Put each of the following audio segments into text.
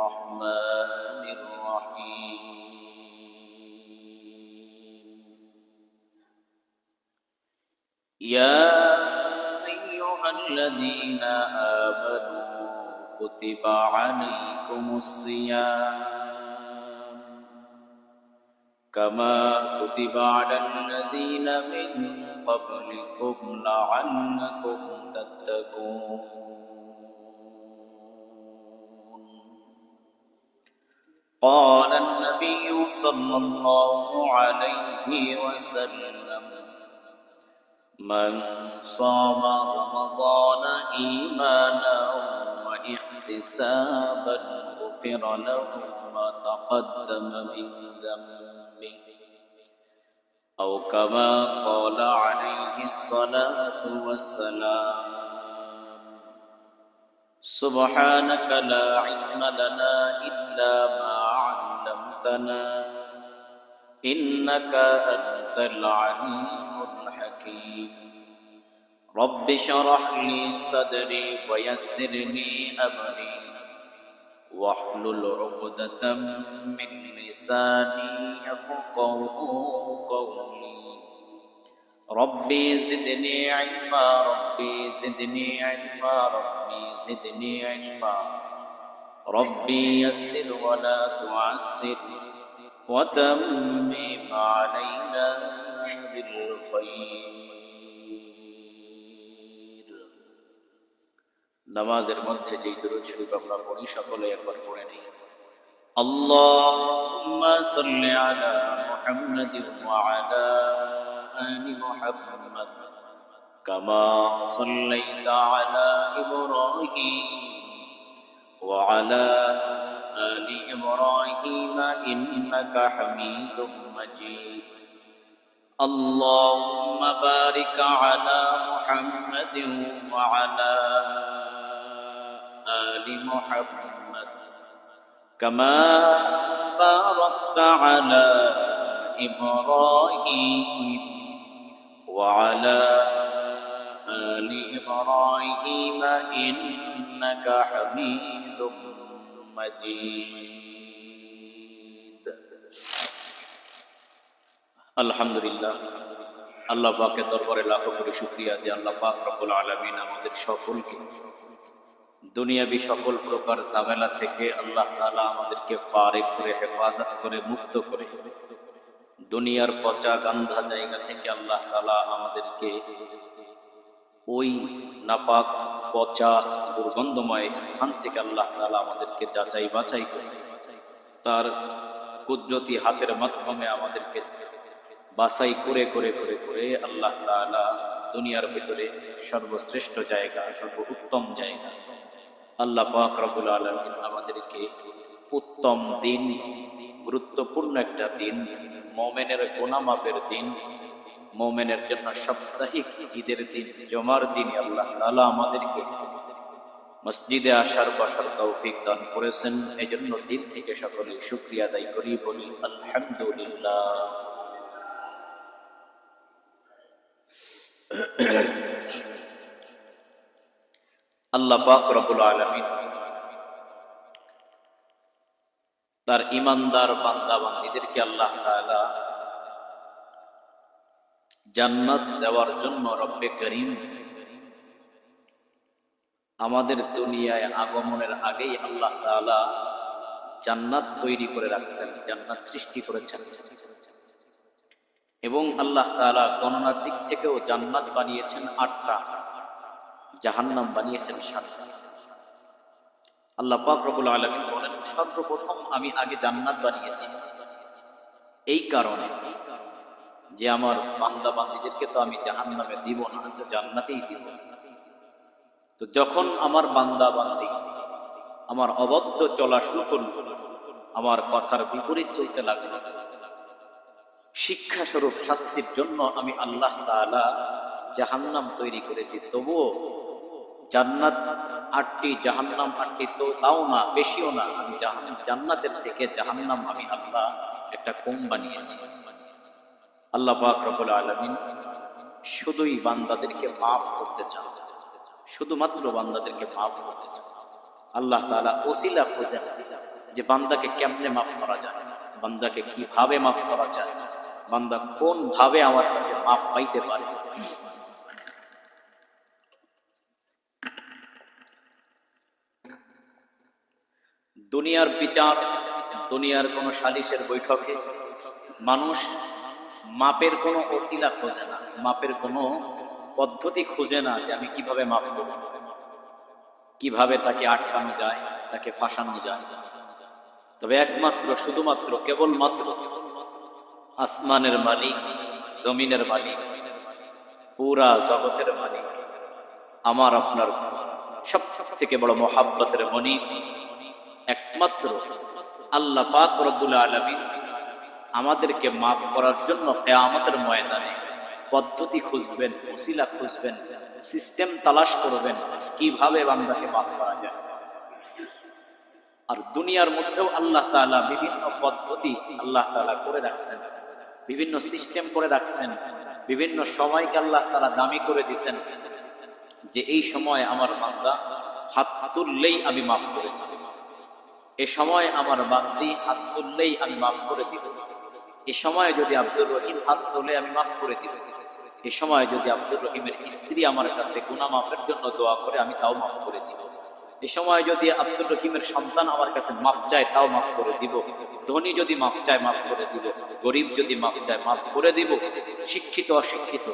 الرحمن الرحيم يا أيها الذين آمنوا كتب عليكم الصيام كما كتب على الذين من قبلكم لعلكم تتقون قال النبي صلى الله عليه وسلم من صام رمضان إيمانا واحتسابا غفر له ما تقدم من ذنبه أو كما قال عليه الصلاة والسلام سبحانك لا علم لنا إلا ما علمتنا إنك أنت العليم الحكيم رب اشرح لي صدري ويسر لي أمري واحلل عقدة من لساني يفقهوا قولي ربي زدني علما ربي زدني علما ربي زدني علما ربي يسر ولا تعسر وتمم علينا بالخير নামাজের মধ্যে যেই দুরূদ শরীফ আমরা পড়ি সকলে একবার পড়ে নেই আল্লাহুম্মা সাল্লি আলা মুহাম্মাদিন ওয়া আলা আলি মুহাম্মাদ কামা সাল্লাইতা আলা ইব্রাহিম ওয়া আলা আলি ইব্রাহিম ইন্নাকা হামিদুম মাজিদ اللهم بارك على محمد وعلى آل محمد كما باركت على إبراهيم وعلى آل إبراهيم إنك حميد مجيد আলহামদুলিল্লাহ আল্লাহ পাকের দরবারে লাখো কোটি শুকরিয়া যে আল্লাহ পাক রব্বুল আলামিন আমাদের সকলকে দুনিয়াবি সকল প্রকার ঝামেলা থেকে আল্লাহ তাআলা আমাদেরকে ফারিগ করে হেফাজত করে মুক্ত করে দুনিয়ার পচা গন্ধা জায়গা থেকে আল্লাহ তাআলা আমাদেরকে ওই নাপাক পচা দুর্গন্ধময় স্থান থেকে আল্লাহ তাআলা আমাদেরকে যাচাই বাছাই করে তার কুদরতি হাতের মাধ্যমে আমাদেরকে বাছাই করে করে করে করে আল্লাহ তাআলা দুনিয়ার ভিতরে সর্বশ্রেষ্ঠ জায়গা সর্বোত্তম জায়গা আল্লাহ পাক রব্বুল আলামিন আমাদেরকে উত্তম দিন গুরুত্বপূর্ণ একটা দিন মুমিনের গুনাহ মাফের দিন মুমিনের জন্য সাপ্তাহিক ঈদের দিন জুমার দিন আল্লাহ তাআলা আমাদেরকে মসজিদে আসার বসার তৌফিক দান করেছেন এজন্য দিল থেকে সকলে শুকরিয়া আদায় করি বলি আলহামদুলিল্লাহ আল্লাহ পাক রব্বুল আলামিন তার ঈমানদার বান্দা বান্দীদেরকে আল্লাহ তাআলা জান্নাত দেওয়ার জন্য রব্বে করিম আমাদের দুনিয়ায় আগমনের আগেই আল্লাহ তাআলা জান্নাত তৈরি করে রাখছেন জান্নাত সৃষ্টি করেছেন এবং আল্লাহ তাআলা গণনার দিক থেকেও জান্নাত বানিয়েছেন ৮টা জাহান্নাম বানিয়েছেন ৭টা আল্লাহ পাক রব্বুল আলামিন বলেন সর্বপ্রথম আমি আগে জান্নাত বানিয়েছি এই কারণে যে আমার বান্দা বান্দীদেরকে তো আমি জাহান্নামে দিব না তো জান্নাতেই দিব তো যখন আমার বান্দা বান্দী আমার অবাধ্য চলা শুরু করল আমার কথার বিপরীত চলতে লাগলো শিক্ষা স্বরূপ শাস্তির জন্য আমি আল্লাহ তাআলা জাহান্নাম তৈরি করেছি তবুও জান্নাত ৮টি জাহান্নাম ৮টি তো তাও না বেশিও না আমি জান্নাতের থেকে জাহান্নাম আমি আল্লাহ একটা কম বানিয়েছি আল্লাহ পাক রব্বুল আলামিন শুধুই বান্দাদেরকে মাফ করতে চান শুধুমাত্র বান্দাদেরকে মাফ করতে চান আল্লাহ তাআলা ওসিলা খোঁজেন যে বান্দাকে কেমনে মাফ করা যায়, বান্দাকে কিভাবে মাফ করা যায়, বান্দা কোন ভাবে আমার কাছে মাফ পাইতে পারে। দুনিয়ার বিচার, দুনিয়ার কোন সালিশের বৈঠকে মানুষ মাপের কোনো ওসিলা খোঁজে না, মাপের কোনো পদ্ধতি খুঁজে না যে আমি কিভাবে মাফ করব, কিভাবে তাকে আটকানো যায়, তাকে ফাঁসানো যায়। তবে একমাত্র শুধুমাত্র কেবলমাত্র আসমানের মালিক, জমিনের মালিক, পুরা জগতের মালিক, আমার আপনার সব থেকে বড় মহাব্বতের মনিব একমাত্র আল্লাহ পাক রব্বুল আলামিন আমাদেরকে মাফ করার জন্য কিয়ামতের ময়দানে পদ্ধতি খুঁজবেন, ওসিলা খুঁজবেন, সিস্টেম তালাশ করবেন কিভাবে বান্দাকে মাফ করা যায়। আর দুনিয়ার মধ্যেও আল্লাহ তাআলা বিভিন্ন পদ্ধতি আল্লাহ তাআলা করে রাখছেন, বিভিন্ন সিস্টেম করে রাখছেন, বিভিন্ন সময়কে আল্লাহ তাআলা দামি করে দিয়েছেন যে এই সময় আমার বান্দা হাত তুললেই আমি মাফ করে দিব, এ সময় আমার বান্দি হাত তুললেই আমি মাফ করে দিব, এ সময় যদি আব্দুর রহিম হাত তোলে আমি মাফ করে দিব, এ সময় যদি আব্দুর রহিমের স্ত্রী আমার কাছে গুনাহ মাফের জন্য দোয়া করে আমি তাও মাফ করে দিব, এ সময় যদি আব্দুর রহিমের সন্তান আমার কাছে মাফ চায় তাও মাফ করে দিব, ধনী যদি মাফ চায় মাফ করে দিব, গরিব যদি মাফ চায় মাফ করে দিব, শিক্ষিত অশিক্ষিত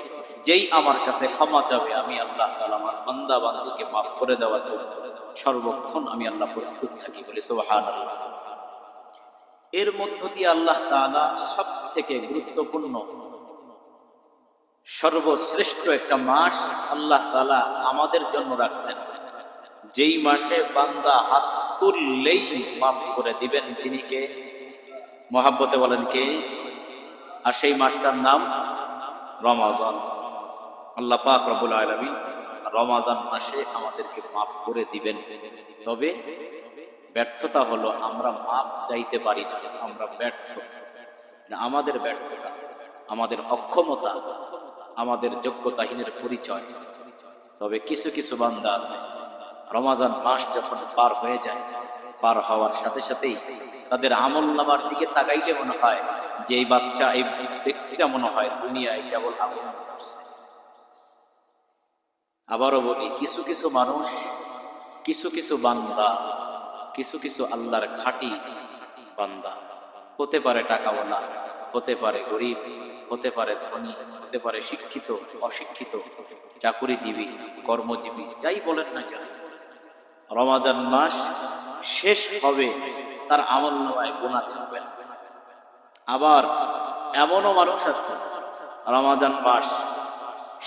যেই আমার কাছে ক্ষমা চাবে আমি আল্লাহ তাআলা আমার বান্দা বান্দীকে মাফ করে দেওয়ার জন্য সর্বক্ষণ আমি আল্লাহ প্রস্তুত থাকি, বলে সুবহানাল্লাহ। এর মধ্য দিয়ে আল্লাহ তাআলা সব থেকে গুরুত্বপূর্ণ সর্বশ্রেষ্ঠ একটা মাস আল্লাহ তাআলা আমাদের জন্য রাখছেন, যেই মাসে বান্দা হাত তুললেই মাফ করে দিবেন তিনি কে? মহাব্বতে বলেন কে? আর সেই মাসটার নাম রমাজান। আল্লাহ পাক রব্বুল আলামিন রমাজান মাসে আমাদেরকে মাফ করে দিবেন। তবে ব্যর্থতা হলো আমরা মাফ চাইতে পারি না, আমরা ব্যর্থ, আমাদের ব্যর্থতা, আমাদের অক্ষমতা, আমাদের যোগ্যতাহীনের পরিচয়। তবে কিছু কিছু বান্দা আছে রমাজান মাস যখন পার হয়ে যায়, পার হওয়ার সাথে সাথেই তাদের আমলনামার দিকে তাকাইলে মনে হয় যে এই বাচ্চা, এই ব্যক্তিটা মনে হয় দুনিয়ায় কেবল আমল করছে। আবারও বলি, কিছু কিছু মানুষ, কিছু কিছু বান্দা, কিছু কিছু আল্লাহর খাঁটি বান্দা, হতে পারে টাকাওয়ালা, হতে পারে গরিব, হতে পারে ধনী, হতে পারে শিক্ষিত অশিক্ষিত, চাকুরিজীবী কর্মজীবী, যাই বলেন না কেন, রমাজান মাস শেষ হবে তার আমলনামায় গুনাহ থাকবে না। আবার এমনও মানুষ আছে রমাজান মাস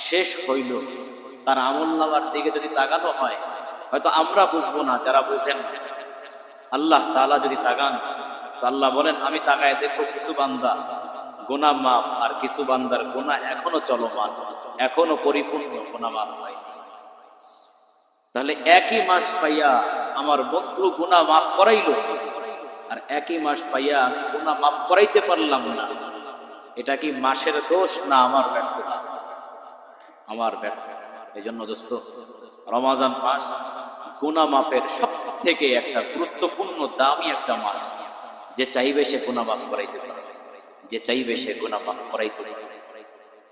শেষ হইল তার আমলনামার দিকে যদি তাকানো হয়, হয়তো আমরা বুঝবো না, যারা বুঝেন আল্লাহ তাআলা যদি তাকান তো আল্লাহ বলেন আমি তাকায় দেখবো কিছু বান্দা গুনাহ মাফ, আর কিছু বান্দার গুনাহ এখনো চলমান, এখনো পরিপূর্ণ গুনাহ মাফ হয়। তাহলে একই মাস পাইয়া আমার বন্ধু গুনাহ মাফ করাইলো, আর একই মাস পাইয়া গুনাহ মাফ করাইতে পারলাম না, এটা কি মাসের দোষ না আমার ব্যর্থতা? আমার ব্যর্থতা। এই জন্য দোস্ত, রমাজান মাস গুনাহ মাফের সব থেকে একটা গুরুত্বপূর্ণ দামি একটা মাস। যে চাইবে সে গুনাহ মাফ করাইতে পারবে, যে চাইবে সে গুনাহ মাফ করাইতে পারবে।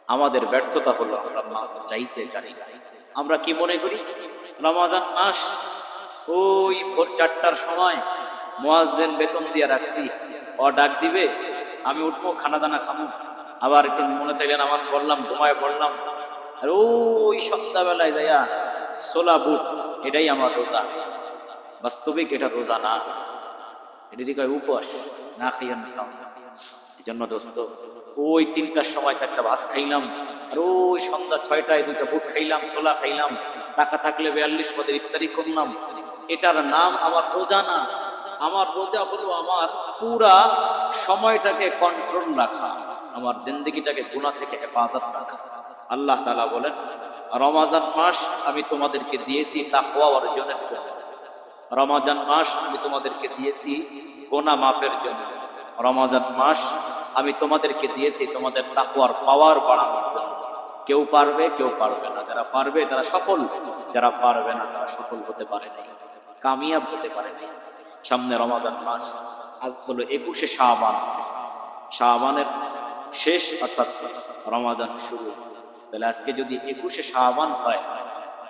আমাদের ব্যর্থতা হলো আমরা মাফ চাইতে জানি না। আমরা কি মনে করি রমাজান মাস ওই ভোর 4টার সময় মুয়াজ্জিন বেতন দিয়ে রাখছি, ও ডাক দিবে, আমি উঠবো, খানা দানা খাবো, আবার একটু মনে চাইলে নামাজ পড়লাম, ঘুমায় পড়লাম, আর ওই সন্ধ্যাবেলায় যাইয়া ছোলা বুট, এটাই আমার রোজা। বাস্তবিক এটা রোজা না, এটি কয় উপবাস, না খাইয়া না খাও। এই জন্য দোস্ত, ওই 3টার সময় 4টা ভাত খাইলাম, আর ওই সন্ধ্যা 6টায় 2টা বুট খাইলাম, ছোলা খাইলাম, টাকা থাকলে 42 পদের ইফতারি করলাম, এটার নাম আমার রোজা না। আমার রোজা হলো আমার পুরা সময়টাকে কন্ট্রোল রাখা, আমার জিন্দেগিটাকে গুনাহ থেকে হেফাজত রাখা। আল্লাহ তাআলা বলেন রমাজান মাস আমি তোমাদেরকে দিয়েছি তাকওয়া অর্জনের জন্য, রমাজান মাস আমি তোমাদেরকে দিয়েছি গুনাহ মাফের জন্য, রমাজান মাস আমি তোমাদেরকে দিয়েছি তোমাদের তাকওয়ার পাওয়ার বাড়ানোর জন্য। কেউ পারবে, কেউ পারবে না। যারা পারবে তারা সফল, যারা পারবে না তারা সফল হতে পারে না। কামিয়াব হতে পারে না। সামনে রমাদান মাস, আজ হলো 21শে শাবান, শাবানের শেষ অর্থাৎ রমাদান শুরু। তাহলে আজকে যদি 21শে শাবান হয়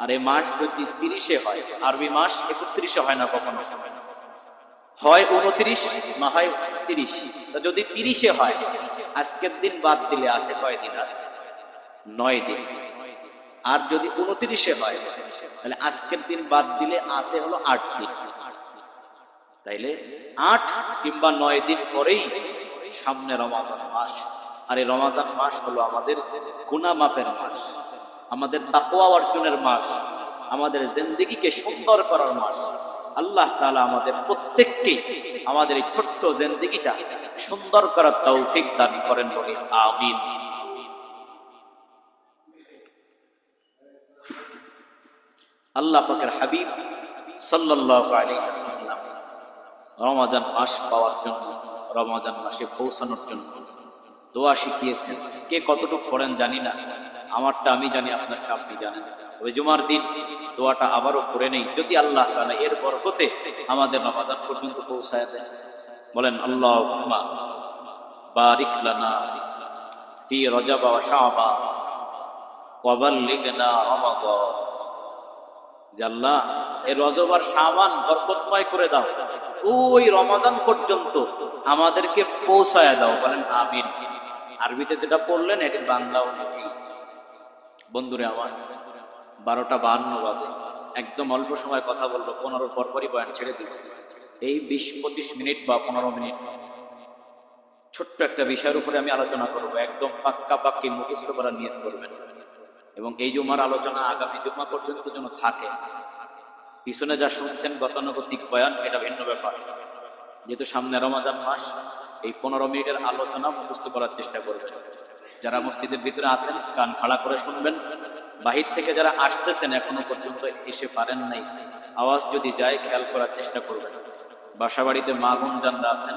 আর এই মাস যদি 30-এ হয়, আরবি মাস 31-এ হয় না, কখনো হয় 29 না হয় 30। যদি 30-এ হয়, আজকের দিন বাদ দিলে আছে কয় দিন? আর 9 দিন। আর যদি 29-এ হয়, তাহলে আজকের দিন বাদ দিলে আছে হলো 8 দিন। তাইলে 8 কিংবা 9 দিন পরেই সামনে রমাজান মাস। আর এই রমাজান মাস হলো আমাদের গুনাহ মাপের মাস, আমাদের তাকওয়া অর্জনের মাস, আমাদের জিন্দেগিকে সুন্দর করার মাস। আল্লাহ তাআলা আমাদের প্রত্যেককে আমাদের এই ছোট্ট জিন্দেগিটা সুন্দর করার তৌফিক দান করেন বলি আমিন। আল্লাহ পাকের হাবিব সাল্লাল্লাহু আলাইহি ওয়াসাল্লাম রমাজান মাস পাওয়ার জন্য, রমাজান মাসে পৌঁছানোর জন্য দোয়া শিখিয়েছেন। কে কতটুকু পড়েন জানি না, আমারটা আমি জানি, আপনারটা আপনি জানেন। তবে জুমার দিন দোয়াটা আবারও পড়ে নেই, যদি আল্লাহ তাআলা এর বরকতে আমাদের রমাজান পর্যন্ত পৌঁছায় দেন। বলেন আল্লাহুম্মা বারিক লানা ফি রজব ওয়া শাবান ওয়া বাল্লিগনা রমাদান। যে আল্লাহ, এই রজব আর শাবান বরকতময় করে দাও, ওই রমাজান পর্যন্ত আমাদেরকে পৌঁছায় দাও। বলেন আমিন। আরবিতে যেটা পড়লেন এটি বাংলাও নেই। বন্ধুরে আমার, 12:52 বাজে, একদম অল্প সময় কথা বলবো, 15 পরপরই বয়ান ছেড়ে দিব। এই 20-25 মিনিট বা 15 মিনিট ছোট্ট একটা বিষয়ের উপরে আমি আলোচনা করব। একদম পাক্কা পাক্কি মুখস্থ করার নিয়ত করবেন, এবং এই জুমার আলোচনা আগামী জুমা পর্যন্ত যেন থাকে। পিছনে যা শুনছেন গতানুগতিক বয়ান, এটা ভিন্ন ব্যাপার। যেহেতু সামনে রমাদান মাস, এই 15 মিনিটের আলোচনা মুখস্থ করার চেষ্টা করবেন। যারা মসজিদের ভিতরে আছেন কান খাড়া করে শুনবেন, বাহির থেকে যারা আসতেছেন এখনো পর্যন্ত এসে পারেন নাই, আওয়াজ যদি যায় খেয়াল করার চেষ্টা করবেন। বাসা বাড়িতে মা বোন যারা আছেন,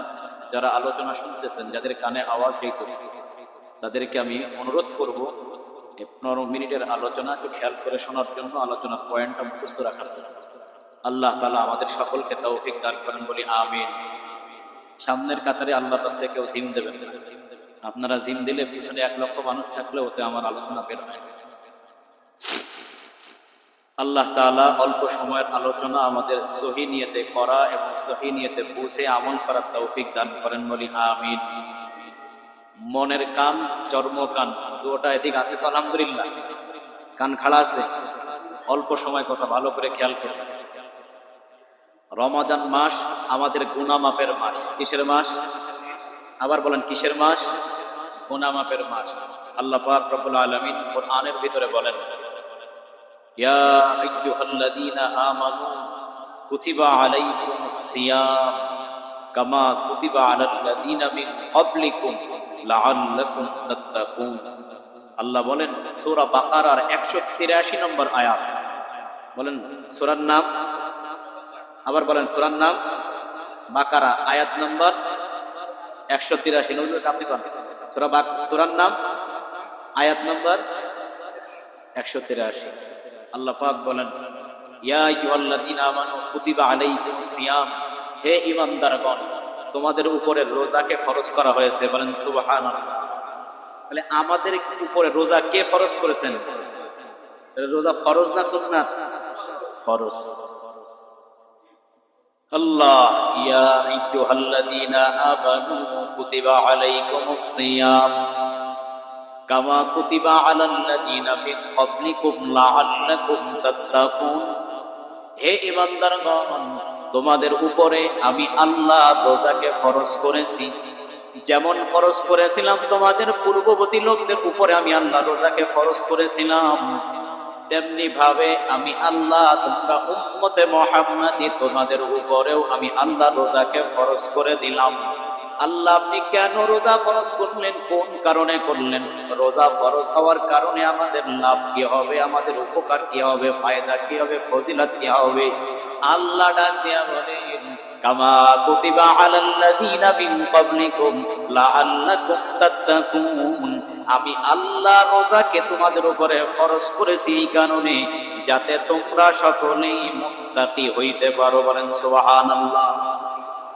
যারা আলোচনা শুনতেছেন, যাদের কানে আওয়াজ যাইতেছে, তাদেরকে আমি অনুরোধ করব 15 মিনিটের আলোচনা একটু খেয়াল করে শোনার জন্য, আলোচনার পয়েন্টটা মুখস্থ রাখার জন্য। আল্লাহ তাআলা আমাদের সকলকে তৌফিক দান করেন বলি আমিন। সামনের কাতারে আল্লাহর রাস্তায় কেউ জিম দেবেন না। আপনারা জিম দিলে পিছনে 1 লক্ষ মানুষ থাকলে ওতে আমার আলোচনা বের হয় না। আল্লাহ তাআলা অল্প সময়ের আলোচনা আমাদের সহি নিয়তে করা এবং সহি নিয়তে বুঝে আমল করার তৌফিক দান করেন বলি আমিন। মনের কান, চর্ম কান দুটোটা এদিক আছে তো আলহামদুলিল্লাহ, কান খাড়া আছে। অল্প সময় কথা ভালো করে খেয়াল করবেন। রমাদান মাস আমাদের গুনাহ মাপের মাস। কিসের মাস? আবার বলেন কিসের মাস? গুনাহ মাপের মাস। আল্লাহ পাক রব্বুল আলামিন কোরআনের ভিতরে বলেন, ইয়া আইয়ুহাল্লাযীনা আমানু কুতিবা আলাইকুমুস সিয়াম কামা কুতিবা আলাল্লাযীনা মিন ক্বাবলিকুম লাআল্লাকুম তাত্তাকুন। আল্লাহ বলেন সূরা বাকারার 183 নম্বর আয়াত। বলেন সূরার নাম, আবার বলেন সূরার নাম বাকারা, আয়াত নম্বর 183। নজরুল আপনি বলেন সূরার নাম, আয়াত নম্বর 183। আল্লাহ পাক বলেন, ইয়া আইয়ুহাল্লাযীনা আমানু কুতিবা আলাইকুমুস সিয়াম, হে ঈমানদারগণ, তোমাদের উপরে রোজাকে ফরজ করা হয়েছে। বলেন সুবহানাল্লাহ। তাহলে আমাদের উপরে রোজা কে ফরজ করেছেন? রোজা ফরজ না সুন্নাত? ফরজ। আল্লাহ, ইয়া আইয়ুহাল্লাযীনা আমানু কুতিবা আলাইকুমুস সিয়াম কামা কুতিবা আলাল্লাযীনা মিন ক্বাবলিকুম লাআল্লাকুম তাত্তাকুন। হে ঈমানদারগণ, তোমাদের উপরে আমি আল্লাহ রোজাকে ফরজ করেছি, যেমন ফরজ করেছিলাম তোমাদের পূর্ববর্তী লোকদের উপরে আমি আল্লাহ রোজাকে ফরজ করেছিলাম, তেমনি ভাবে আমি আল্লাহ তোমরা উম্মতে মুহাম্মাদি তোমাদের উপরেও আমি আল্লাহ রোজাকে ফরজ করে দিলাম। আল্লাহ আপনি কেন রোজা ফরজ করলেন? কোন কারণে করলেন? রোজা ফরজ হওয়ার কারণে আমাদের লাভ কি হবে, আমাদের উপকার কি হবে, ফায়দা কি হবে, ফজিলত কি হবে? আল্লাহ ডাক দিয়া বলেন, কামা কুতিবা আলাল্লাযীনা মিন ক্বাবলিকুম লাআল্লাকুম তাত্তাকুন। আমি আল্লাহ রোজাকে তোমাদের উপরে ফরজ করেছি এই কারণে যাতে তোমরা সকলেই মুত্তাকি হইতে পারো। বলেন সুবহানাল্লাহ।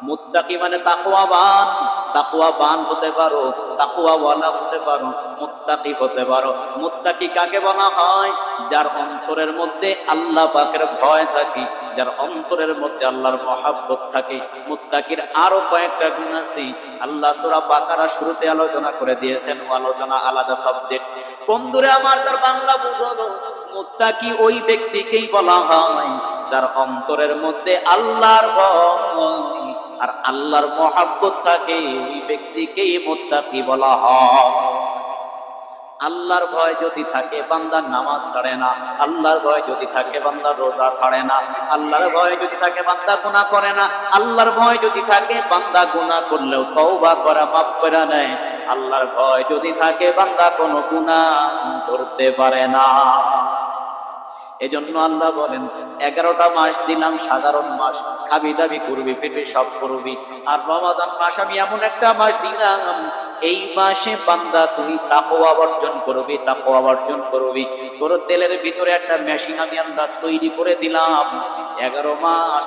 মুত্তাকি মানে তাকওয়াবান, তাকওয়াবান হতে পারো, তাকওয়াওয়ালা হতে পারো, মুত্তাকি হতে পারো। মুত্তাকি কাকে বলা হয়? যার অন্তরের মধ্যে আল্লাহ পাকের ভয় থাকে, যার অন্তরের মধ্যে আল্লাহর মহব্বত থাকে। মুত্তাকির আরো কয়েকটা গুণ আছে, আল্লাহ সূরা বাকারা শুরুতে আলোচনা করে দিয়েছেন, আলোচনা আলাদা সাবজেক্ট। বন্ধুরা আমার, তার বাংলা বুঝালো, মুত্তাকি ওই ব্যক্তিকেই বলা হয় যার অন্তরের মধ্যে আল্লাহর ভয় আর আল্লাহর মহব্বত থাকে, ওই ব্যক্তিকেই মুত্তাকি বলা হয়। আল্লাহর ভয় যদি থাকে বান্দা নামাজ ছাড়ে না, আল্লাহর ভয় যদি থাকে বান্দা রোজা ছাড়ে না, আল্লাহর ভয় যদি থাকে বান্দা গুনাহ করে না, আল্লাহর ভয় যদি থাকে বান্দা গুনাহ করলেও তওবা করে মাফ করে নেয়, আল্লাহর ভয় যদি থাকে বান্দা কোনো গুনাহ ধরতে পারে না। এজন্য আল্লাহ বলেন 11টা মাস দিলাম সাধারণ মাস, খাবি দাবি করবি ফিরবি সব করবি, আর রমাদান মাস আমি এমন একটা মাস দিলাম, এই মাসে বান্দা তুই তাকওয়া অর্জন করবি, তাকওয়া অর্জন করবি। তোর তেলের ভিতরে একটা মেশিন আমি আল্লাহ তৈরি করে দিলাম, 11 মাস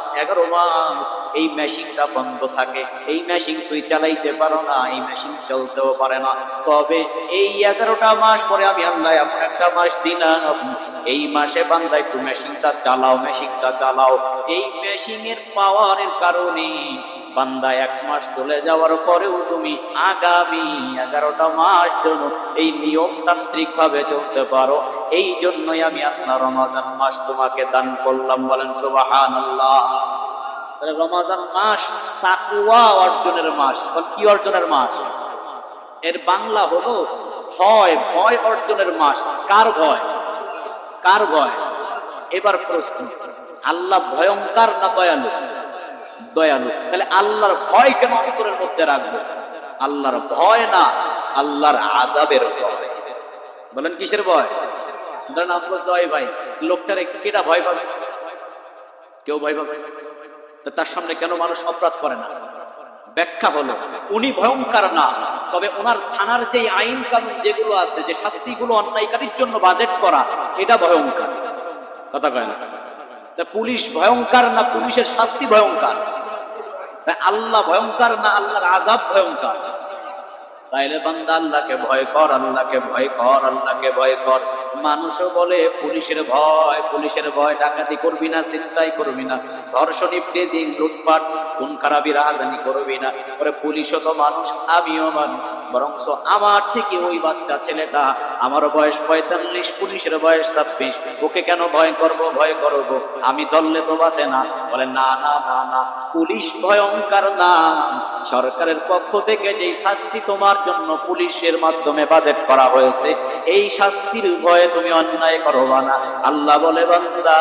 এই মেশিনটা বন্ধ থাকে, এই মেশিন তুই চালাইতে পারো না, এই মেশিন চলতেও পারে না। তবে এই 11টা মাস পরে আমি আল্লাহ এমন একটা মাস দিলাম, এই মাসে বান্দা একটু মেশিনটা চালাও, মেশিনটা চালাও। এই মেশিনের পাওয়ারের কারণে বান্দা 1 মাস চলে যাওয়ার পরেও তুমি আগামী 11টা মাস জন্য এই নিয়মতান্ত্রিক ভাবে চলতে পারো। এই জন্যই আমি আপনার রমজান মাস তোমাকে দান করলাম। বলেন সুবহানাল্লাহ। রমজান মাস তাকওয়া অর্জনের মাস। কি অর্জনের মাস? এর বাংলা হলো ভয়, ভয় অর্জনের মাস। কার ভয়? কার ভয়? এবার প্রশ্ন, আল্লাহ ভয়ঙ্কর না দয়ালু? দয়ালু। তাহলে আল্লাহর ভয় কেন অন্তরের মধ্যে রাখবো? আল্লাহর ভয় না, আল্লাহর আযাবের ভয়। বলেন কিসের ভয়? ধরেন আমরা জয় ভাই, লোকটারে কেটা ভয় পাবে? কেউ ভয় পাবে? তো তার সামনে কেন মানুষ অপরাধ করে না? ব্যাখ্যা হলো, উনি ভয়ঙ্কর না, তবে ওনার থানার যে আইন কানুন যেগুলো আছে, যে শাস্তিগুলো অন্যায়কারীর জন্য বাজেট করা, এটা ভয়ঙ্কর। কথা কয় না? তা পুলিশ ভয়ঙ্কর না, পুলিশের শাস্তি ভয়ঙ্কর? তাই আল্লাহ ভয়ঙ্কর না, আল্লাহর আযাব ভয়ঙ্কর? তাইলে বান্দা আল্লাহকে ভয় কর, আল্লাহকে ভয় কর, আল্লাহকে ভয় কর। মানুষও বলে পুলিশের ভয়, পুলিশের ভয়, ডাকাতি করবি না, ছিনতাই করবি না, ধর্ষণ, ইফটিজিং, লুটপাট, খুন খারাপি, রাহাজানি করবি না। ওরে পুলিশও তো মানুষ, আমিও মানুষ, বরংস আমার থেকে ওই বাচ্চা ছেলেটা, আমার বয়স 45, পুলিশের বয়স 26, ওকে কেন ভয় করব? ভয় করব, আমি ধরলে তো বাঁচে না। বলে না না না না, পুলিশ ভয়ঙ্কর না, সরকারের পক্ষ থেকে যেই শাস্তি তোমার জন্য পুলিশের মাধ্যমে বাজেট করা হয়েছে, এই শাস্তির ভয়ে তুমি অন্যায় করবা না। আল্লাহ বলে বান্দা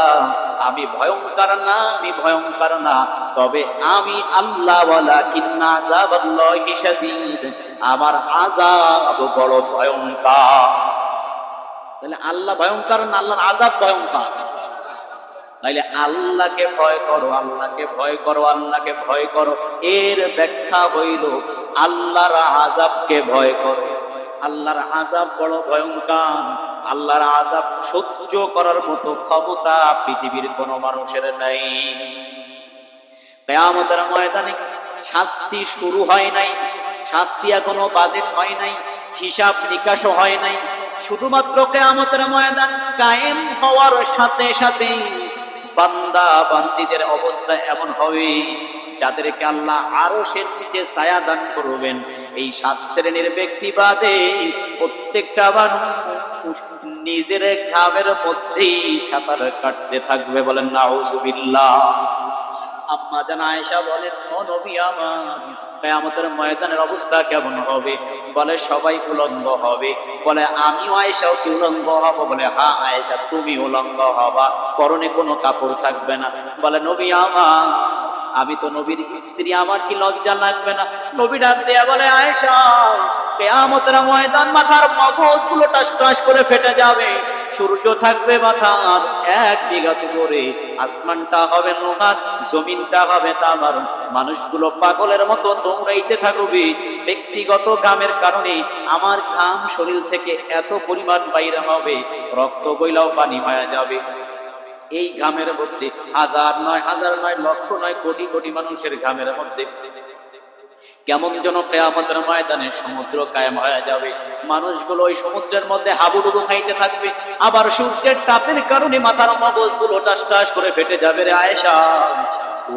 আমি ভয়ঙ্কর না, আমি ভয়ঙ্কর না, তবে আমি আল্লাহ ওয়ালাকিন্না আযাবাল্লাহি শাদীদ, আমার আযাব বড় ভয়ঙ্কর। তাহলে আল্লাহ ভয়ঙ্কর না, আল্লাহর আযাব ভয়ঙ্কর। তাইলে আল্লাহকে ভয় করো, আল্লাহকে ভয় করো, আল্লাহকে ভয় করো। এর ব্যাখ্যা হইল আল্লাহর আযাবকে ভয় করো। আল্লাহর আযাব বড় ভয়ঙ্কর। আল্লাহর আযাব সহ্য করার মতো ক্ষমতা পৃথিবীর কোনো মানুষের নাই। কিয়ামতের ময়দানে শাস্তি শুরু হয় নাই, শাস্তি এখনো বাজেট হয় নাই, হিসাব নিকাশও হয় নাই। শুধুমাত্র কিয়ামতের ময়দান কায়েম হওয়ার সাথে সাথে বান্দা বান্দীদের অবস্থা এমন হবে, যাদেরকে আল্লাহ আরশের নিচে ছায়া দান করবেন। এই 7 শ্রেণীর ব্যক্তি বাদে প্রত্যেকটা মানুষ নিজের ঘামের মধ্যেই সাঁতার কাটতে থাকবে। বলেন নাউযুবিল্লাহ। আম্মা জান আয়েশা বলেন, ও নবী আমার, কিয়ামতের ময়দানের অবস্থা কেমন হবে? বলে সবাই উলঙ্গ হবে। বলে আমিও আয়েশাও কি উলঙ্গ হব? বলে হ্যাঁ আয়েশা, তুমি উলঙ্গ হবা, পরনে কোনো কাপড় থাকবে না। বলে নবী আমার, আমি তো নবীর স্ত্রী, আমার কি লজ্জা লাগবে না? নবী ডাক দেয়া বলে আয়েশা, কিয়ামতের ময়দান মাথার মগজগুলো টাস টাস করে ফেটে যাবে, সূর্য থাকবে মাথার 1 বিঘাত উপরে, আসমানটা হবে লোহার, জমিনটা হবে তামার, মানুষগুলো পাগলের মতো দৌড়াইতে থাকবে। ব্যক্তিগত ঘামের কারণে আমার ঘাম শরীর থেকে এত পরিমাণ বাইরে হবে, রক্ত বইলাও পানি হয়ে যাবে। এই ঘামের মধ্যে হাজার নয় লক্ষ নয় কোটি কোটি মানুষের ঘামের মধ্যে কেমন যেন কিয়ামতের ময়দানে সমুদ্র কায়েম হয়ে যাবে। মানুষগুলো ওই সমুদ্রের মধ্যে হাবুডুবু খাইতে থাকবে। আবার সূর্যের তাপের কারণে মাথার মগজগুলো টাস টাস করে ফেটে যাবে রে আয়েশা।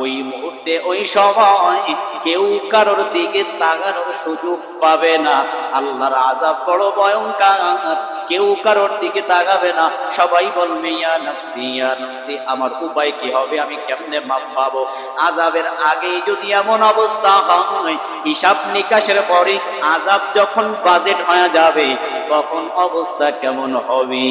ওই মুহূর্তে ওই সময় কেউ কারোর দিকে তাকানোর সুযোগ পাবে না। আল্লাহর আযাব বড় ভয়ঙ্কর, কেউ কারোর দিকে তাকাবে না। সবাই বলবে ইয়া নফসি ইয়া নফসি, আমার উপায় কি হবে, আমি কেমনে মাপ পাবো? আযাবের আগেই যদি এমন অবস্থা হয়, হিসাব নিকাশের পরে আযাব যখন বাজেট হয়ে যাবে, তখন অবস্থা কেমন হবে?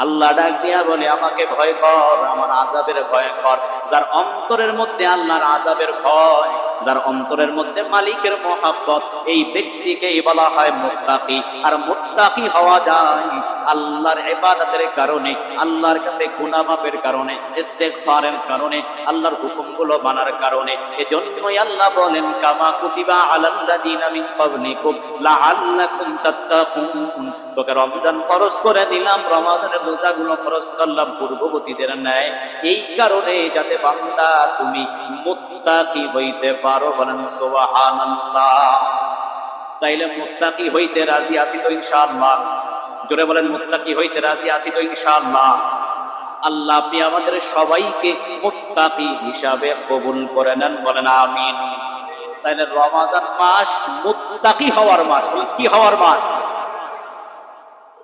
আল্লাহ ডাক দিয়া বলে আমাকে ভয় কর, আমার আযাবের ভয় কর। যার অন্তরের মধ্যে আল্লাহর আযাবের ভয়, যার অন্তরের মধ্যে মালিকের মহব্বত, এই ব্যক্তিকেই বলা হয় মুত্তাকি। আর মুত্তাকি হওয়া যায় আল্লাহর ইবাদতের কারণে, আল্লাহর কাছে গুনাহ মাফের কারণে, ইস্তেগফারের কারণে, আল্লাহর হুকুমগুলো মানার কারণে। এজন্যই আল্লাহ বলেন কামা কুতিবা আলাল্লাযিনা মিন ক্বাবলিকুম লাআল্লাকুম তাত্তাকুন। তোকে রমজান ফরজ করে দিলাম, রমজানের রোজাগুলো ফরজ করলাম পূর্ববর্তীদের ন্যায়, এই কারণে যাতে বান্দা তুমি মুত্তাকি হইতে পারো। বলেন সুবহানাল্লাহ। তাইলে মুত্তাকি হইতে রাজি আছি তো ইনশাআল্লাহ? জোরে বলেন মুত্তাকি হইতে রাজি আছি তো ইনশাআল্লাহ? আল্লাহ আপনি আমাদের সবাইকে মুত্তাকি হিসাবে কবুল করে নেন, বলেন আমিন। তাইলে রমজান মাস মুত্তাকি হওয়ার মাস। কি হওয়ার মাস?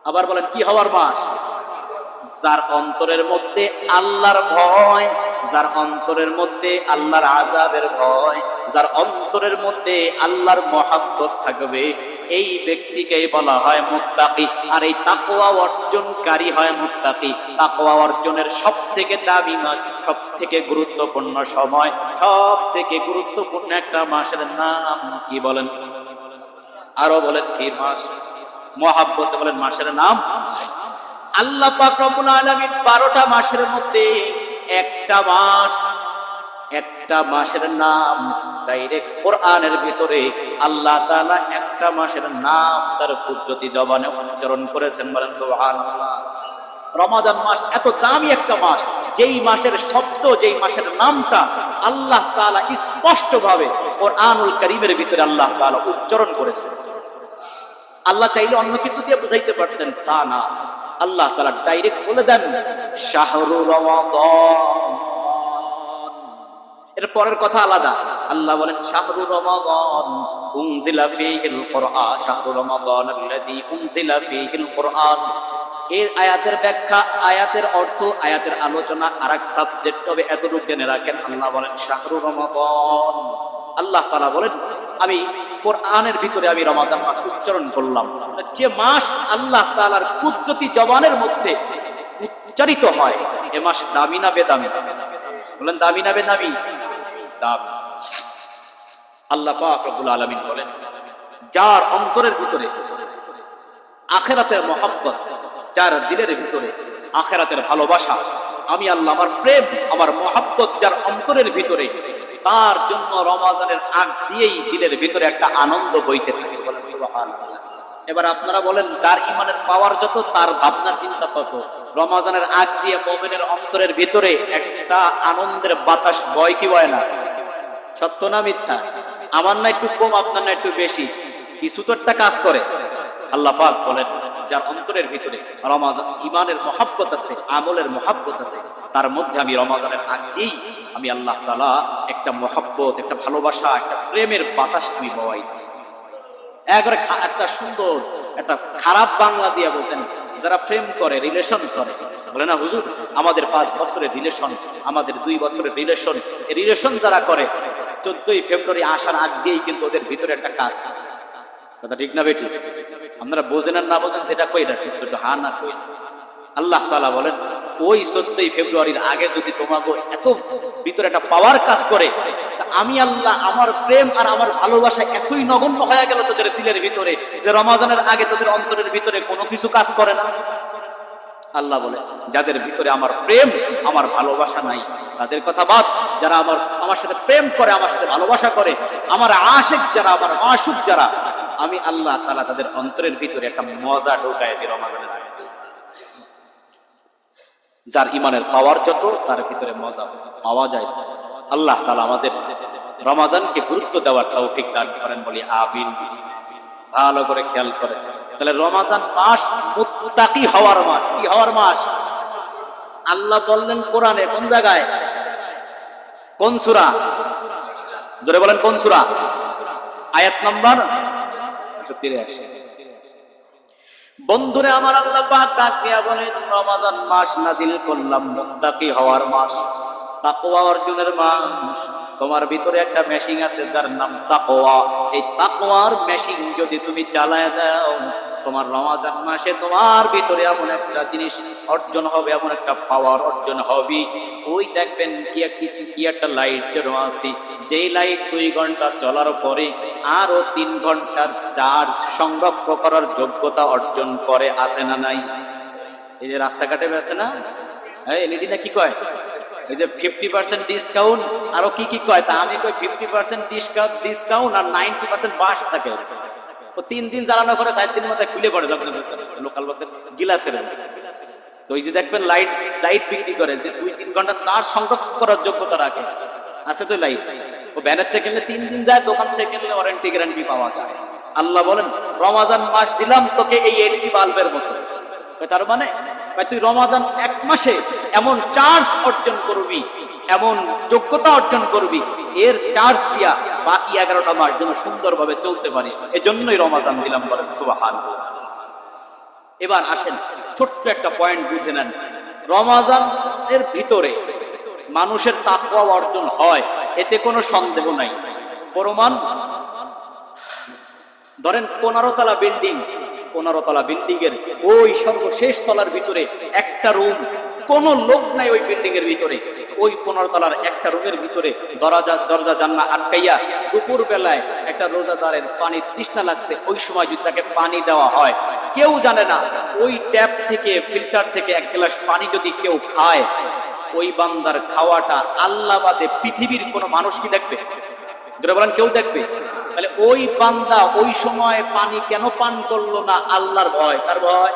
আবার বলেন কি হওয়ার মাস? যার অন্তরের মধ্যে আল্লাহর ভয়, যার অন্তরের মধ্যে আল্লাহর আযাবের ভয়, যার অন্তরের মধ্যে আল্লাহর মহব্বত থাকবে, এই ব্যক্তিকেই বলা হয় মুত্তাকি। আর এই তাকওয়া অর্জনকারী হয় মুত্তাকি। তাকওয়া অর্জনের সবথেকে দামি মাস, সবথেকে গুরুত্বপূর্ণ সময়, সবথেকে গুরুত্বপূর্ণ একটা মাসের নাম কি বলেন? আরো বলেন কি মাস? মহব্বত বলেন মাসের নাম। আল্লাহ পাক রব্বুল আলামিন 12টা মাসের মধ্যে একটা মাসের নাম ডাইরেক্ট কোরআনের ভিতরে আল্লাহ তাআলা একটা মাসের নাম তার কুদরতি জবানে উচ্চারণ করেছেন, বলেন সুবহানাল্লাহ। রমাদান মাস এত দামি একটা মাস, যেই মাসের শব্দ, যেই মাসের নামটা আল্লাহ তাআলা স্পষ্টভাবে কোরআনুল কারীমের ভিতরে আল্লাহ তাআলা উচ্চারণ করেছেন। আল্লাহ চাইলে অন্য কিছু দিয়ে বুঝাইতে পারতেন, তা না, আল্লাহ তাআলা ডাইরেক্ট বলে দেন শাহরু রমাদান। এর পরের কথা আলাদা। আল্লাহ বলেন শাহরু রমাদান উনজিলা ফীহিল কুরআন, শাহরু রমাদান আল্লাযী উনজিলা ফীহিল কুরআন। এর আয়াতের ব্যাখ্যা, আয়াতের অর্থ, আয়াতের আলোচনা আরেক সাবজেক্ট, তবে এতটুকু জেনে রাখেন আল্লাহ বলেন শাহরু রমাদান। আল্লাহ তাআলা বলেন আমি কোরআনের ভিতরে আমি রমাদান মাস উচ্চারণ করলাম। যে মাস আল্লাহ তাআলার কুদরতি জবানের মধ্যে উচ্চারিত হয়, এ মাস দামি না বেদামি? বলেন দামি না বেদামি? দামি। আল্লাহ পাক রব্বুল আলামিন বলেন যার অন্তরের ভিতরে আখিরাতের মহব্বত, যার দিলের ভিতরে আখিরাতের ভালোবাসা, আমি আল্লাহ আমার প্রেম, আমার মহব্বত যার অন্তরের ভিতরে, তার জন্য রমাদানের আগ দিয়েই দিলের ভিতরে একটা আনন্দ বইতে থাকে, বলেন সুবহানাল্লাহ। এবার আপনারা বলেন যার ইমানের পাওয়ার যত, তার ভাবনা চিন্তা তত। রমাদানের আগ দিয়ে মুমিনের অন্তরের ভিতরে একটা আনন্দের বাতাস বয় কি বয় না? সত্য না মিথ্যা? আমার না একটু কম, আপনার না একটু বেশি, কিছু তো একটা কাজ করে। আল্লাহ পাক বলেন যার অন্তরের ভিতরে রমাদান ইমানের মহব্বত আছে, আমলের মহব্বত আছে, তার মধ্যে আমি রমাদানের আগেই আমি আল্লাহ তাআলা একটা মহব্বত, একটা ভালোবাসা, একটা প্রেমের বাতাস আমি বওয়াই দিই। একবারে একটা সুন্দর একটা খারাপ বাংলা দিয়ে বলছেন যারা প্রেম করে, রিলেশন করে, বলে না হুজুর আমাদের 5 বছরের রিলেশন, আমাদের 2 বছরের রিলেশন, এই রিলেশন যারা করে 14ই ফেব্রুয়ারি আসার আগ দিয়েই কিন্তু ওদের ভিতরে একটা কাজ। কথা ঠিক না বেটি? আপনারা বোঝেন আর না বোঝেন যেটা কই, এটা সত্য, একটু হা না কই। আল্লাহ তাআলা বলেন ওই 14ই ফেব্রুয়ারির আগে যদি তোমাকে এত ভিতরে একটা পাওয়ার কাজ করে, আমি আল্লাহ আমার প্রেম আর আমার ভালোবাসা এতই নগণ্য হয়ে গেল তোদের দিলের ভিতরে যে রমাদানের আগে তোদের অন্তরের ভিতরে কোনো কিছু কাজ করে না। আল্লাহ বলে যাদের ভিতরে আমার প্রেম, আমার ভালোবাসা নাই, তাদের কথা বাদ। যারা আমার সাথে প্রেম করে, আমার সাথে ভালোবাসা করে, আমার আশিক যারা, আমার মাশুক যারা, আমি আল্লাহ তাআলা তাদের অন্তরের ভিতরে একটা মজা ঢোকায় দিই রমাদানের আগে। যার ইমানের পাওয়ার যত তার ভিতরে মজা পাওয়া যায়। আল্লাহ তাআলা আমাদের রমাজানকে গুরুত্ব দেওয়ার তৌফিক দান করেন, বলি আমিন। ভালো করে খেয়াল করেন, তাহলে রমাজান মাস মুত্তাকি হওয়ার মাস। কি হওয়ার মাস? আল্লাহ বললেন কোরআনে, কোন জায়গায়, কোন সূরা? জোরে বলেন কোন সূরা? আয়াত নাম্বার 183। বন্ধুরে আমার, আল্লাহ পাক ডাক দিয়া বলেন রমাজান মাস নাজিল করলাম মুত্তাকি হওয়ার মাস, তাকওয়া অর্জনের মাস। তোমার ভিতরে একটা মেশিন আছে যার নাম তাকওয়া। এই তাকওয়ার মেশিন যদি তুমি চালায় দাও, তোমার রমাজান মাসে তোমার ভিতরে এমন একটা জিনিস অর্জন হবে, এমন একটা পাওয়ার অর্জন হবে। ওই দেখবেন কি একটা লাইট যেন আছে, যেই লাইট 2 ঘন্টা চলার পরে আরো 3 ঘন্টার চার্জ সংরক্ষণ করার যোগ্যতা অর্জন করে, আছে না নাই? এই যে রাস্তাঘাটে আছে না এলইডি না কি কয়, এই যে 50% ডিসকাউন্ট, আরো কি কি কয়, তা আমি কই 50% ডিসকাউন্ট আর 90% বাস থাকে। ও 3 দিন জ্বালানো করে 4 দিনের মধ্যে খুলে পড়ে লোকাল বাসের গিলাসের। তো এই যে দেখবেন লাইট বিক্রি করে যে 2-3 ঘন্টা চার্জ সংরক্ষণ করার যোগ্যতা রাখে, আছে তো লাইট। ও ব্যানের থেকে কিনলে 3 দিন যায়, দোকান থেকে কিনলে ওয়ারেন্টি গ্যারান্টি পাওয়া যায়। আল্লাহ বলেন রমাজান মাস দিলাম তোকে এই এলইডি বাল্বের মতো। তার মানে তুই রমাজান 1 মাসে এমন চার্জ অর্জন করবি, এমন যোগ্যতা অর্জন করবি, এর চার্জ দিয়া বাকি 11টা মাস যেন সুন্দরভাবে চলতে পারিস। এজন্যই রমাজান দিলাম, বলেন সুবহানাল্লাহ। এবার আসেন ছোট্ট একটা পয়েন্ট বুঝে নেন। রমাজান এর ভিতরে মানুষের তাকওয়া অর্জন হয়, এতে কোনো সন্দেহ নাই। প্রমাণ ধরেন 15 তলা বিল্ডিং, 15 তলা বিল্ডিং এর ওই সর্বশেষ তলার ভিতরে একটা রুম, কোন লোক নাই ওই বিল্ডিং এর ভিতরে। ওই 15 তলার একটা রুমের ভিতরে দরজা জানলা আটকাইয়া দুপুর বেলায় একটা রোজাদারের পানি তৃষ্ণা লাগছে, ওই সময় যদি তাকে পানি দেওয়া হয়, কেউ জানে না ওই ট্যাপ থেকে ফিল্টার থেকে 1 গ্লাস পানি যদি কেউ খায়, ওই বান্দার খাওয়াটা আল্লাহ বাদে পৃথিবীর কোন মানুষ কি দেখবে? বলেন কেউ দেখবে? তাহলে ওই বান্দা ওই সময় পানি কেন পান করলো না? আল্লাহর ভয়। তার ভয়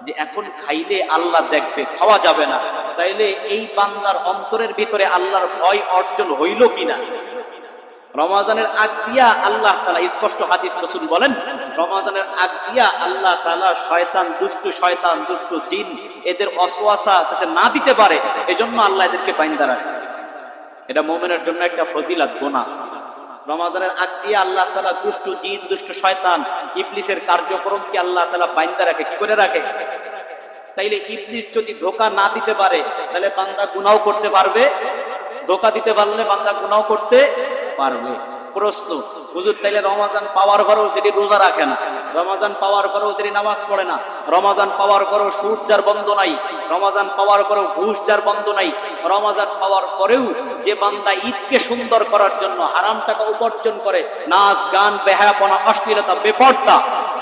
যে এখন খাইলে আল্লাহ দেখবে, খাওয়া যাবে না। তাইলে এই বান্দার অন্তরের ভিতরে আল্লাহর ভয় অর্জন হইল কিনা? রমাজানের আগ দিয়া আল্লাহ তাআলা, স্পষ্ট হাদিস রাসূল বলেন, রমাজানের আগ দিয়া আল্লাহ তাআলা শয়তান, দুষ্ট জিন, এদের ওয়াসওয়াসা যাতে না দিতে পারে, এজন্য আল্লাহ এদেরকে বাইন্ধা রাখে। এটা মুমিনের জন্য একটা ফজিলত, বোনাস। রমাজানের আগ দিয়ে আল্লাহ তাআলা দুষ্ট জিন, দুষ্ট শয়তান, ইবলিসের কার্যক্রমকে আল্লাহ তাআলা বাইন্ধা রাখে। কি করে রাখে? তাইলে ইবলিস যদি ধোঁকা না দিতে পারে, তাহলে বান্দা গুনাহ করতে পারবে। ধোঁকা দিতে পারলে বান্দা গুনাহ করতে পারবে। প্রশ্ন, হুজুর তাইলে রমাজান পাওয়ার পরেও যদি রোজা রাখে না, রমাজান পাওয়ার পরেও যদি নামাজ পড়ে না, রমাজান পাওয়ার পরেও সুদ যার বন্ধ নাই, রমাজান পাওয়ার পরেও ঘুষ যার বন্ধ নাই, রমাজান পাওয়ার পরেও যে বান্দা ঈদকে সুন্দর করার জন্য হারাম টাকা উপার্জন করে, নাচ গান বেহায়াপনা অশ্লীলতা বেপরদা,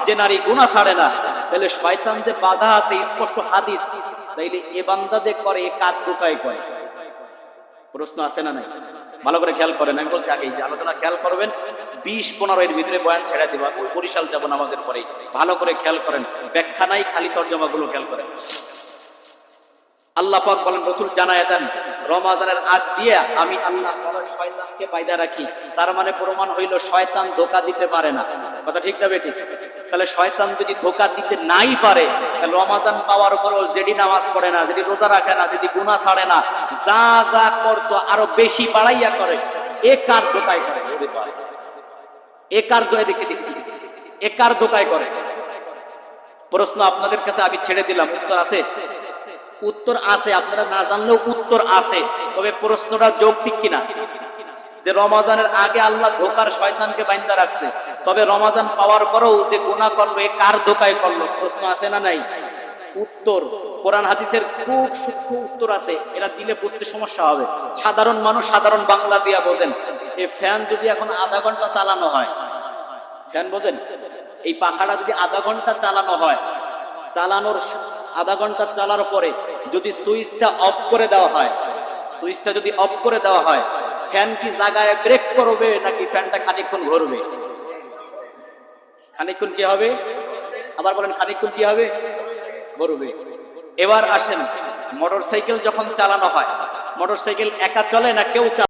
যে নারী গুনাহ ছাড়ে না, তাহলে শয়তান যে বাধা আছে, স্পষ্ট হাদিস, তাইলে এ বান্দা যে করে এ কাদ দোকায় করে। প্রশ্ন আছে না নাই? ভালো করে খেয়াল করেন। আমি বলছি আগে যে আলোচনা খেয়াল করবেন, 20-15 এর ভিতরে বয়ান ছেড়ে দেবা, বরিশাল যাব নামাজের পরে। ভালো করে খেয়াল করেন, ব্যাখ্যা নাই, খালি তরজমা গুলো খেয়াল করেন। আল্লাহ পাক বলেন, রাসূল জানায় দেন, রমাজানের আগ দিয়ে আমি আল্লাহ তাআলা শয়তানকে বাইদা রাখি। তার মানে প্রমাণ হইল শয়তান ধোঁকা দিতে পারে না। কথা ঠিক না বেঠিক? তাহলে শয়তান যদি ধোঁকা দিতে নাই পারে, তাহলে রমাজান পাওয়ার পরেও যেদি নামাজ পড়ে না, যদি রোজা রাখে না, যদি গুনাহ ছাড়ে না, যা যা করতো আরো বেশি বাড়াইয়া করে, এ কার ধোঁকায় করে? এ কার এ কার ধোঁকায় করে? প্রশ্ন আপনাদের কাছে আমি ছেড়ে দিলাম, উত্তর আছে? উত্তর আছে, আপনারা না জানলেও উত্তর আছে। তবে প্রশ্নটা যৌক্তিক কিনা? যে রমাজানের আগে আল্লাহ ধোঁকার শয়তানকে বাইন্ধা রাখছে, তবে রমাজান পাওয়ার পরেও যে গুনাহ করলো, এ কার ধোঁকায় করলো? প্রশ্ন আছে না নাই? উত্তর কোরআন হাদিসের খুব সূক্ষ্ম উত্তর আছে, এটা দিলে বুঝতে সমস্যা হবে। সাধারণ মানুষ সাধারণ বাংলা দিয়া বোঝেন। এই ফ্যান যদি এখন আধা ঘন্টা চালানো হয়, ফ্যান বোঝেন, এই পাখাটা যদি আধা ঘন্টা চালানো হয়, চালানোর আধা ঘন্টা চালার পরে যদি সুইচটা অফ করে দেওয়া হয়, সুইচটা যদি অফ করে দেওয়া হয়, ফ্যান কি জায়গায় ব্রেক করবে নাকি ফ্যানটা খানিকক্ষণ ঘুরবে? খানিকক্ষণ কি হবে? আবার বলেন, খানিকক্ষণ কি হবে? ঘুরবে। এবার আসেন, মোটরসাইকেল যখন চালানো হয়, মোটরসাইকেল একা চলে না কেউ চালায়?